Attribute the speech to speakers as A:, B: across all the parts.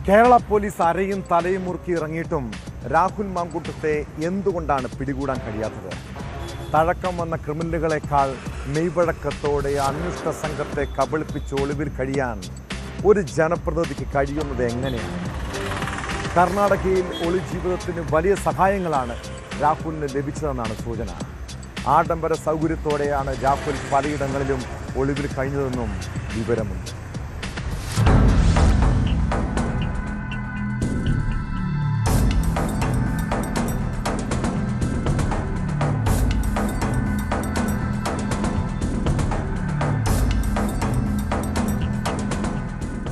A: Kerala police അരയും തലയും മുറുക്കി ഇറങ്ങിയിട്ടും രാഹുൽ മാങ്കൂട്ടത്തെ എന്തുകൊണ്ടാണ് പിടികൂടാൻ കഴിയാത്തത്? തഴക്കം വന്ന ക്രിമിനലുകളെക്കാൾ മെയ്വഴക്കത്തോടെ അന്വേഷണ സംഘത്തെ കബളിപ്പിച്ച് ഒളിവിൽ കഴിയാൻ ഒരു ജനപ്രതിനിധിക്ക് കഴിയുന്നത് എങ്ങനെയാണ്? കർണാടകയിൽ ഒളിജീവിതത്തിന് വലിയ സഹായങ്ങളാണ് രാഹുലിന് ലഭിച്ചതെന്നാണ് സൂചന. ആഡംബര സൗകര്യത്തോടെയാണ് രാഹുൽ പലയിടങ്ങളിലും ഒളിവിൽ കഴിഞ്ഞതെന്നും വിവരമുണ്ട്.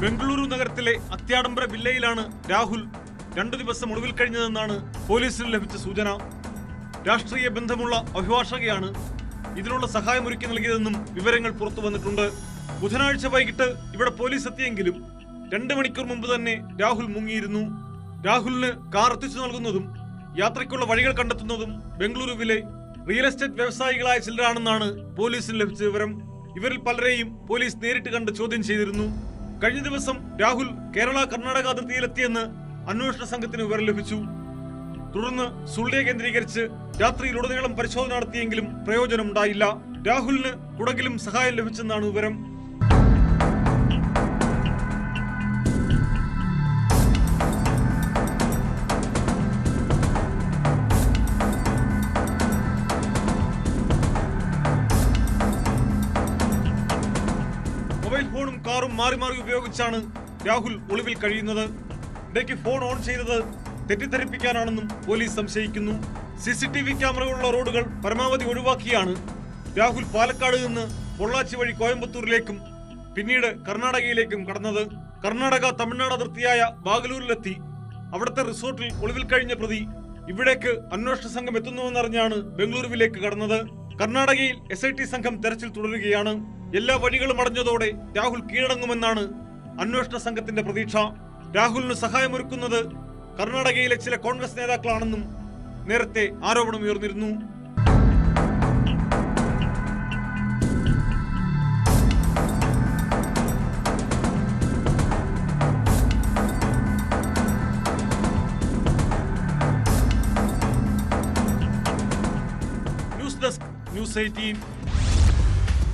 B: ബംഗളൂരു നഗരത്തിലെ അത്യാഡംബര വില്ലയിലാണ് രാഹുൽ 2 ദിവസം ഒളിവിൽ കഴിഞ്ഞതെന്നാണ് പോലീസിന് ലഭിച്ച സൂചന. രാഷ്ട്രീയ ബന്ധമുള്ള അഭിഭാഷകയാണ് ഇതിനുള്ള സഹായമൊരുക്കി നൽകിയതെന്നും വിവരങ്ങൾ പുറത്തു വന്നിട്ടുണ്ട്. ബുധനാഴ്ച വൈകിട്ട് ഇവിടെ പോലീസ് എത്തിയെങ്കിലും 2 മണിക്കൂർ മുമ്പ് തന്നെ രാഹുൽ മുങ്ങിയിരുന്നു. രാഹുലിന് കാർ എത്തിച്ചു നൽകുന്നതും യാത്രയ്ക്കുള്ള വഴികൾ കണ്ടെത്തുന്നതും ബംഗളൂരുവിലെ റിയൽ എസ്റ്റേറ്റ് വ്യവസായികളായ ചിലരാണെന്നാണ് പോലീസിന് ലഭിച്ച വിവരം. ഇവരിൽ പലരെയും പോലീസ് നേരിട്ട് കണ്ട് ചോദ്യം ചെയ്തിരുന്നു. കഴിഞ്ഞ ദിവസം രാഹുൽ കേരള കർണാടക അതിർത്തിയിലെത്തിയെന്ന് അന്വേഷണ സംഘത്തിന് വിവരം ലഭിച്ചു. തുടർന്ന് സുള്ളിയെ കേന്ദ്രീകരിച്ച് രാത്രിയിലുടനീളം പരിശോധന നടത്തിയെങ്കിലും പ്രയോജനമുണ്ടായില്ല. രാഹുലിന് കുടകിലും സഹായം ലഭിച്ചെന്നാണ് വിവരം. മൊബൈൽ ഫോണും കാറും മാറി മാറി ഉപയോഗിച്ചാണ് രാഹുൽ ഒളിവിൽ കഴിയുന്നത്. ഇടയ്ക്ക് ഫോൺ ഓൺ ചെയ്തത് തെറ്റിദ്ധരിപ്പിക്കാനാണെന്നും പോലീസ് സംശയിക്കുന്നു. CCTV ക്യാമറകളുള്ള റോഡുകൾ പരമാവധി ഒഴിവാക്കിയാണ് രാഹുൽ പാലക്കാട് നിന്ന് പൊള്ളാച്ചി വഴി കോയമ്പത്തൂരിലേക്കും പിന്നീട് കർണാടകയിലേക്കും കടന്നത്. കർണാടക തമിഴ്നാട് അതിർത്തിയായ ബാഗലൂരിലെത്തി അവിടുത്തെ റിസോർട്ടിൽ ഒളിവിൽ കഴിഞ്ഞ പ്രതി ഇവിടേക്ക് അന്വേഷണ സംഘം എത്തുന്നുവെന്നറിഞ്ഞാണ് ബംഗളൂരുവിലേക്ക് കടന്നത്. കർണാടകയിൽ SIT സംഘം തെരച്ചിൽ തുടരുകയാണ്. എല്ലാ വഴികളും അടഞ്ഞതോടെ രാഹുൽ കീഴടങ്ങുമെന്നാണ് അന്വേഷണ സംഘത്തിന്റെ പ്രതീക്ഷ. രാഹുലിന് സഹായമൊരുക്കുന്നത് കർണാടകയിലെ ചില കോൺഗ്രസ് നേതാക്കളാണെന്നും നേരത്തെ ആരോപണമുയർന്നിരുന്നു. News desk, News 18.